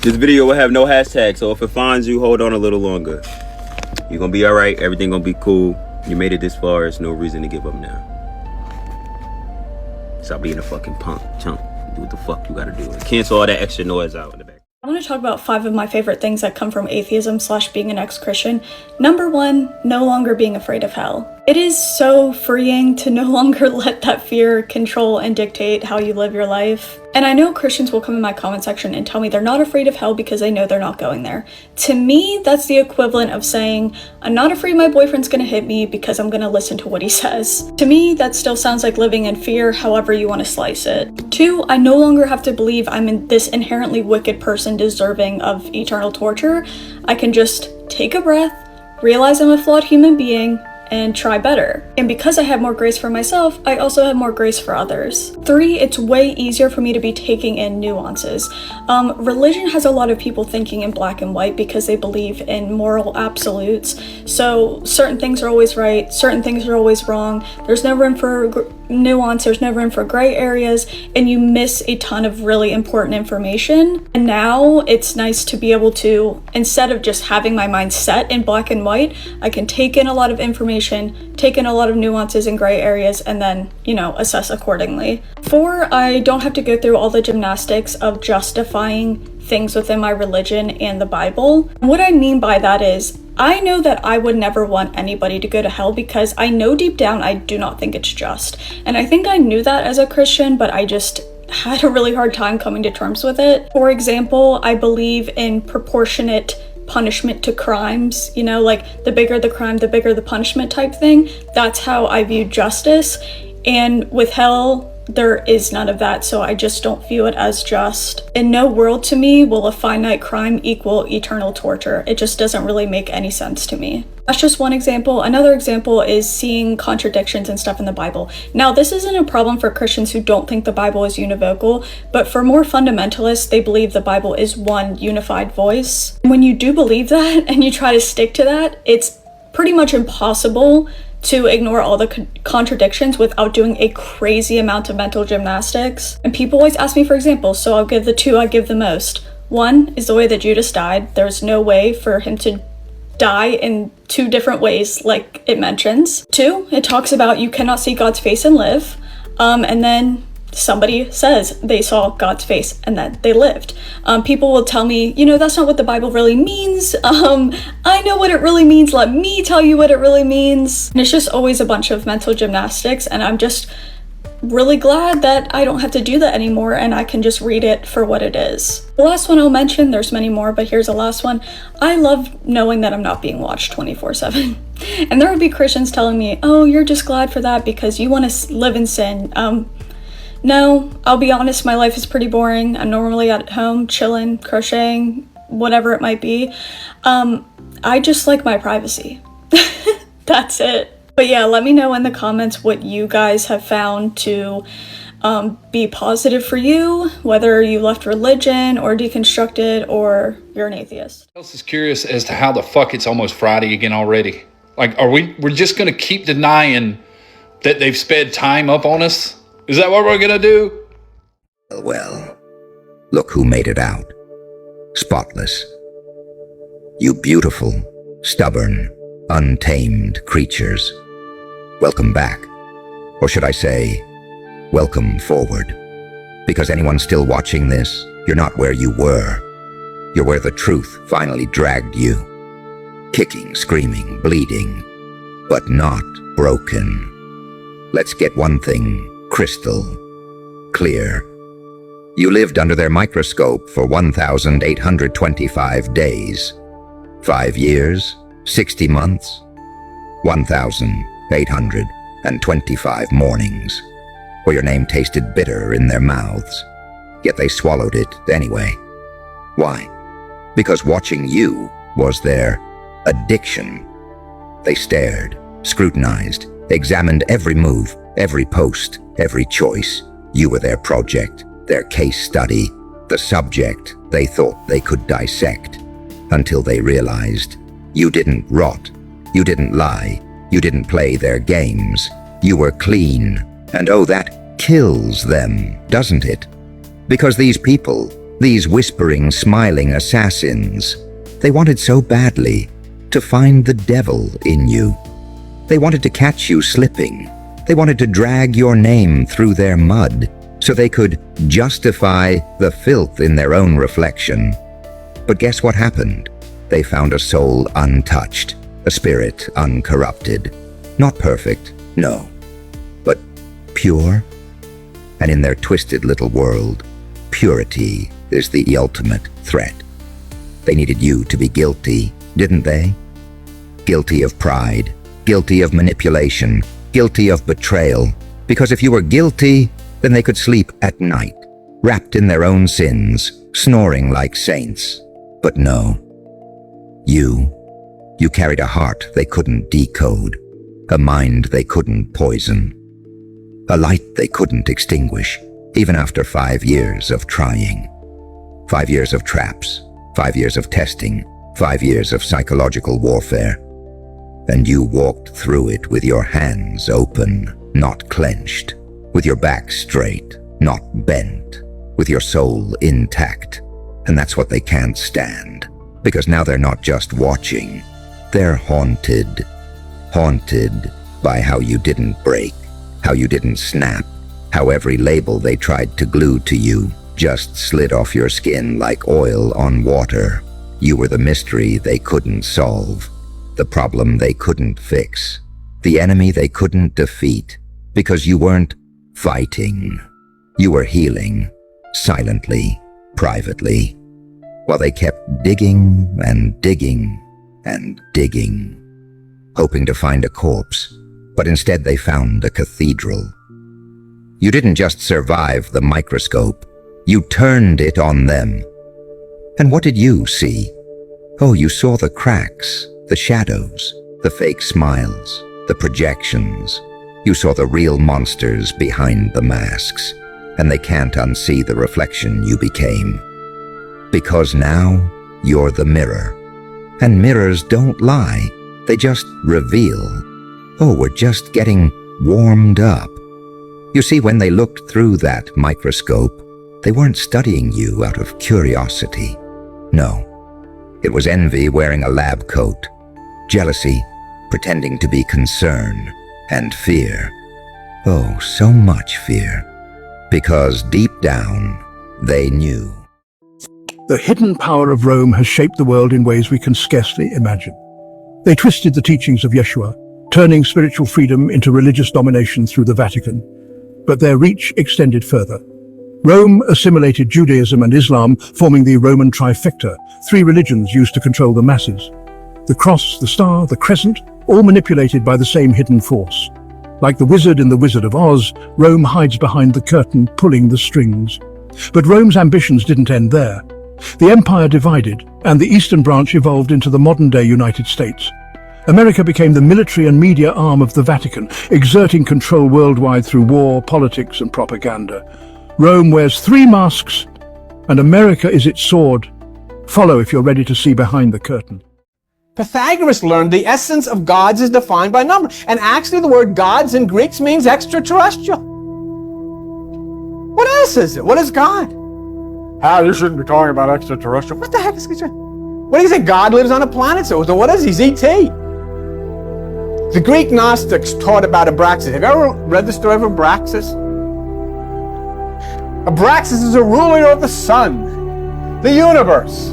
This video will have no hashtag, so if it finds you, hold on a little longer. You're gonna be alright, everything gonna be cool. You made it this far, there's no reason to give up now. Stop being a fucking chump. Do what the fuck you gotta do. And cancel all that extra noise out in the back. I want to talk about 5 of my favorite things that come from atheism / being an ex-Christian. Number 1, no longer being afraid of hell. It is so freeing to no longer let that fear control and dictate how you live your life. And I know Christians will come in my comment section and tell me they're not afraid of hell because they know they're not going there. To me, that's the equivalent of saying, I'm not afraid my boyfriend's gonna hit me because I'm gonna listen to what he says. To me, that still sounds like living in fear, however you want to slice it. 2, I no longer have to believe I'm this inherently wicked person deserving of eternal torture. I can just take a breath, realize I'm a flawed human being, and try better. And because I have more grace for myself, I also have more grace for others. 3, it's way easier for me to be taking in nuances. Religion has a lot of people thinking in black and white because they believe in moral absolutes. So certain things are always right, certain things are always wrong. There's no room for nuance, there's no room for gray areas, and you miss a ton of really important information. And now it's nice to be able to, instead of just having my mind set in black and white, I can take in a lot of information, take in a lot of nuances and gray areas, and then, assess accordingly. 4, I don't have to go through all the gymnastics of justifying things within my religion and the Bible. What I mean by that is, I know that I would never want anybody to go to hell because I know deep down I do not think it's just. And I think I knew that as a Christian, but I just had a really hard time coming to terms with it. For example, I believe in proportionate punishment to crimes, like the bigger the crime, the bigger the punishment type thing. That's how I view justice. And with hell, there is none of that, so I just don't view it as just. In no world to me will a finite crime equal eternal torture. It just doesn't really make any sense to me. That's just one example. Another example is seeing contradictions and stuff in the Bible. Now, this isn't a problem for Christians who don't think the Bible is univocal, but for more fundamentalists, they believe the Bible is one unified voice. When you do believe that and you try to stick to that, it's pretty much impossible to ignore all the contradictions without doing a crazy amount of mental gymnastics. And people always ask me for examples, so I'll give the 2 I give the most. 1 is the way that Judas died. There's no way for him to die in 2 different ways like it mentions. 2, it talks about you cannot see God's face and live. And then somebody says they saw God's face and that they lived. People will tell me, that's not what the Bible really means. I know what it really means. Let me tell you what it really means. And it's just always a bunch of mental gymnastics. And I'm just really glad that I don't have to do that anymore and I can just read it for what it is. The last one I'll mention, there's many more, but here's the last one. I love knowing that I'm not being watched 24/7. And there would be Christians telling me, oh, you're just glad for that because you want to live in sin. No, I'll be honest, my life is pretty boring. I'm normally at home, chilling, crocheting, whatever it might be. I just like my privacy. That's it. But yeah, let me know in the comments what you guys have found to be positive for you, whether you left religion or deconstructed or you're an atheist. I was curious as to how the fuck it's almost Friday again already. Like, we're just gonna keep denying that they've sped time up on us? Is that what we're gonna do? Well, look who made it out. Spotless. You beautiful, stubborn, untamed creatures. Welcome back. Or should I say, welcome forward. Because anyone still watching this, you're not where you were. You're where the truth finally dragged you. Kicking, screaming, bleeding, but not broken. Let's get one thing crystal clear. You lived under their microscope for 1,825 days. 5 years, 60 months, 1,825 mornings, where your name tasted bitter in their mouths, yet they swallowed it anyway. Why? Because watching you was their addiction. They stared, scrutinized, examined every move, every post, every choice. You were their project, their case study, the subject they thought they could dissect, until they realized you didn't rot, you didn't lie, you didn't play their games. You were clean, and oh, that kills them, doesn't it? Because these people These whispering, smiling assassins, they wanted so badly to find the devil in you. They wanted to catch you slipping. They wanted to drag your name through their mud so they could justify the filth in their own reflection. But guess what happened? They found a soul untouched, a spirit uncorrupted. Not perfect, no, but pure. And in their twisted little world, purity is the ultimate threat. They needed you to be guilty, didn't they? Guilty of pride, guilty of manipulation, guilty of betrayal. Because if you were guilty, then they could sleep at night, wrapped in their own sins, snoring like saints. But no. You carried a heart they couldn't decode, a mind they couldn't poison, a light they couldn't extinguish, even after 5 years of trying. 5 years of traps, 5 years of testing, 5 years of psychological warfare. And you walked through it with your hands open, not clenched, with your back straight, not bent, with your soul intact. And that's what they can't stand, because now they're not just watching, they're haunted. Haunted by how you didn't break, how you didn't snap, how every label they tried to glue to you just slid off your skin like oil on water. You were the mystery they couldn't solve, the problem they couldn't fix, the enemy they couldn't defeat, because you weren't fighting. You were healing, silently, privately, while they kept digging and digging and digging, hoping to find a corpse, but instead they found a cathedral. You didn't just survive the microscope, you turned it on them. And what did you see? Oh, you saw the cracks, the shadows, the fake smiles, the projections. You saw the real monsters behind the masks, and they can't unsee the reflection you became. Because now you're the mirror. And mirrors don't lie, they just reveal. Oh, we're just getting warmed up. You see, when they looked through that microscope, they weren't studying you out of curiosity. No, it was envy wearing a lab coat, jealousy pretending to be concern, and fear. Oh, so much fear. Because deep down, they knew. The hidden power of Rome has shaped the world in ways we can scarcely imagine. They twisted the teachings of Yeshua, turning spiritual freedom into religious domination through the Vatican. But their reach extended further. Rome assimilated Judaism and Islam, forming the Roman trifecta, 3 religions used to control the masses. The cross, the star, the crescent, all manipulated by the same hidden force. Like the wizard in The Wizard of Oz, Rome hides behind the curtain, pulling the strings. But Rome's ambitions didn't end there. The empire divided, and the eastern branch evolved into the modern-day United States. America became the military and media arm of the Vatican, exerting control worldwide through war, politics, and propaganda. Rome wears 3 masks, and America is its sword. Follow if you're ready to see behind the curtain. Pythagoras learned the essence of gods is defined by number. And actually the word gods in Greek means extraterrestrial. What else is it? What is God? You shouldn't be talking about extraterrestrial. What the heck is this? What do you say? God lives on a planet. So what is he? He's E.T. The Greek Gnostics taught about Abraxas. Have you ever read the story of Abraxas? Abraxas is a ruler of the sun, the universe.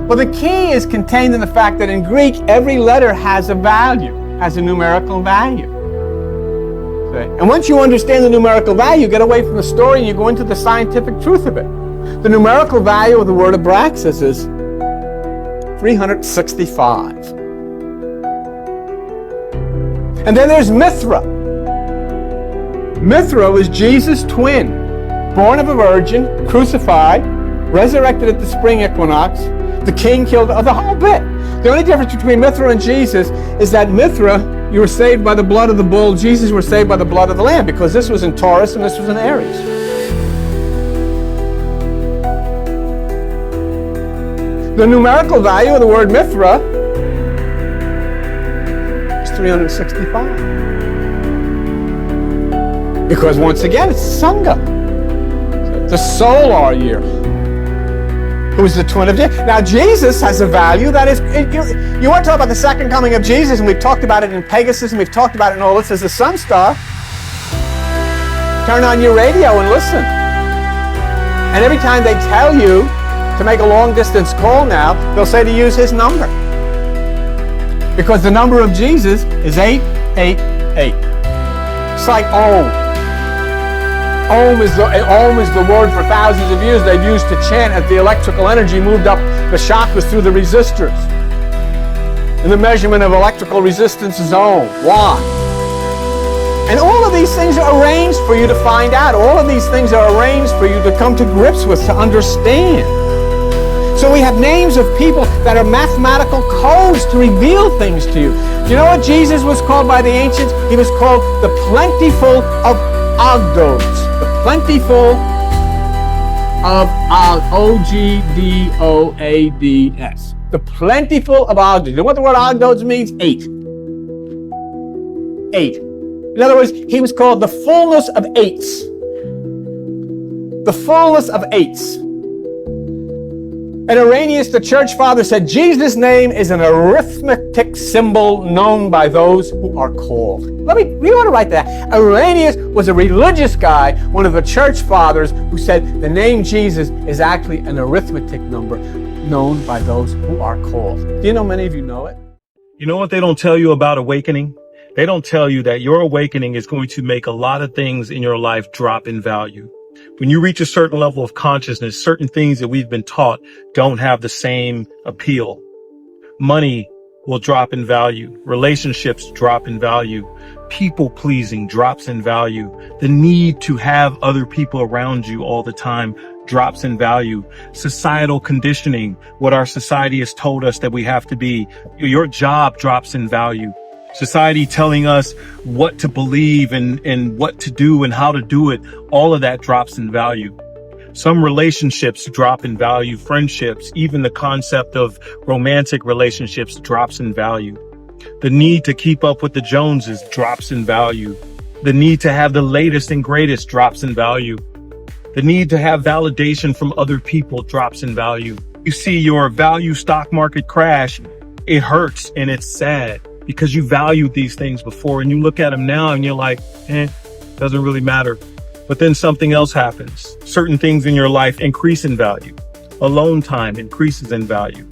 Well, the key is contained in the fact that in Greek, every letter has a value, has a numerical value. And once you understand the numerical value, you get away from the story and you go into the scientific truth of it. The numerical value of the word Abraxas is 365. And then there's Mithra. Mithra was Jesus' twin, born of a virgin, crucified, resurrected at the spring equinox. The king killed the whole bit. The only difference between Mithra and Jesus is that Mithra, you were saved by the blood of the bull. Jesus, were saved by the blood of the lamb, because this was in Taurus and this was in Aries. The numerical value of the word Mithra is 365. Because once again, it's Sangha. The solar year. who is the twin of Jesus. Now, Jesus has a value that is, you want to talk about the second coming of Jesus, and we've talked about it in Pegasus, and we've talked about it in all this as a sun star. Turn on your radio and listen. And every time they tell you to make a long distance call now, they'll say to use his number. Because the number of Jesus is 888. It's like Om. Om is the word for thousands of years they've used to chant as the electrical energy moved up the chakras through the resistors. And the measurement of electrical resistance is Om. Why? And all of these things are arranged for you to find out. All of these things are arranged for you to come to grips with, to understand. So we have names of people that are mathematical codes to reveal things to you. Do you know what Jesus was called by the ancients? He was called the plentiful of Ogdoads. The plentiful of O-G-D-O-A-D-S. The plentiful of Ogdoads. You know what the word Ogdoads means? 8. 8. In other words, he was called the fullness of eights. The fullness of eights. And Irenaeus, the church father, said Jesus' name is an arithmetic symbol known by those who are called. You want to write that. Irenaeus was a religious guy, one of the church fathers, who said the name Jesus is actually an arithmetic number known by those who are called. Do you know many of you know it? You know what they don't tell you about awakening? They don't tell you that your awakening is going to make a lot of things in your life drop in value. When you reach a certain level of consciousness, certain things that we've been taught don't have the same appeal. Money will drop in value. Relationships drop in value. People pleasing drops in value. The need to have other people around you all the time drops in value. Societal conditioning, what our society has told us that we have to be, your job drops in value. Society telling us what to believe and what to do and how to do it, all of that drops in value. Some relationships drop in value, friendships, even the concept of romantic relationships drops in value. The need to keep up with the Joneses drops in value. The need to have the latest and greatest drops in value. The need to have validation from other people drops in value. You see your value stock market crash, it hurts and it's sad. Because you valued these things before and you look at them now and you're like, doesn't really matter. But then something else happens. Certain things in your life increase in value. Alone time increases in value.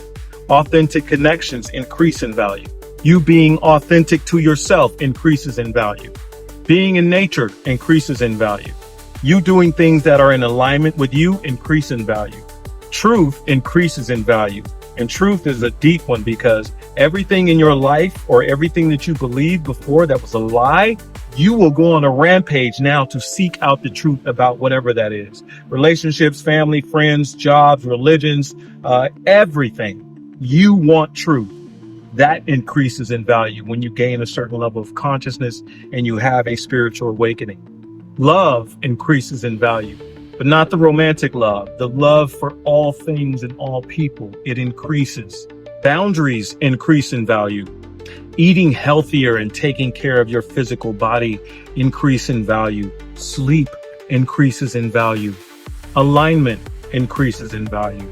Authentic connections increase in value. You being authentic to yourself increases in value. Being in nature increases in value. You doing things that are in alignment with you increase in value. Truth increases in value. And truth is a deep one because everything in your life or everything that you believed before that was a lie, you will go on a rampage now to seek out the truth about whatever that is. Relationships, family, friends, jobs, religions, everything. You want truth. That increases in value when you gain a certain level of consciousness and you have a spiritual awakening. Love increases in value. But not the romantic love, the love for all things and all people. It increases. Boundaries increase in value. Eating healthier and taking care of your physical body increase in value. Sleep increases in value. Alignment increases in value,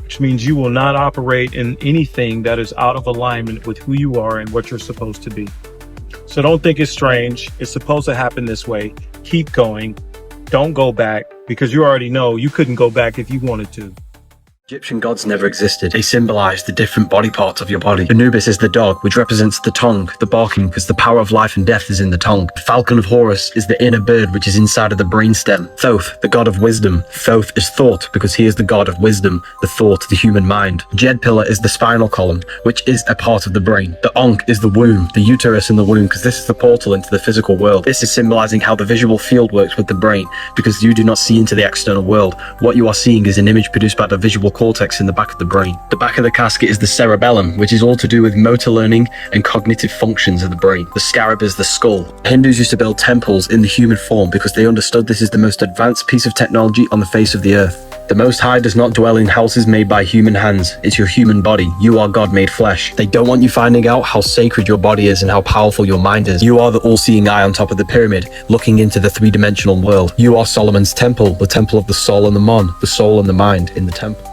which means you will not operate in anything that is out of alignment with who you are and what you're supposed to be. So don't think it's strange. It's supposed to happen this way. Keep going. Don't go back, because you already know you couldn't go back if you wanted to. Egyptian gods never existed. They symbolize the different body parts of your body. Anubis is the dog, which represents the tongue, the barking, because the power of life and death is in the tongue. The falcon of Horus is the inner bird, which is inside of the brainstem. Thoth, the god of wisdom. Thoth is thought, because he is the god of wisdom, the thought, the human mind. Jed pillar is the spinal column, which is a part of the brain. The Ankh is the womb, the uterus in the womb, because this is the portal into the physical world. This is symbolizing how the visual field works with the brain, because you do not see into the external world. What you are seeing is an image produced by the visual cortex in the back of the brain. The back of the casket is the cerebellum, which is all to do with motor learning and cognitive functions of the brain. The scarab is the skull. Hindus used to build temples in the human form because they understood this is the most advanced piece of technology on the face of the earth. The Most High does not dwell in houses made by human hands. It's your human body. You are God made flesh. They don't want you finding out how sacred your body is and how powerful your mind is. You are the all-seeing eye on top of the pyramid, looking into the three-dimensional world. You are Solomon's temple, the temple of the soul and the mon, the soul and the mind in the temple.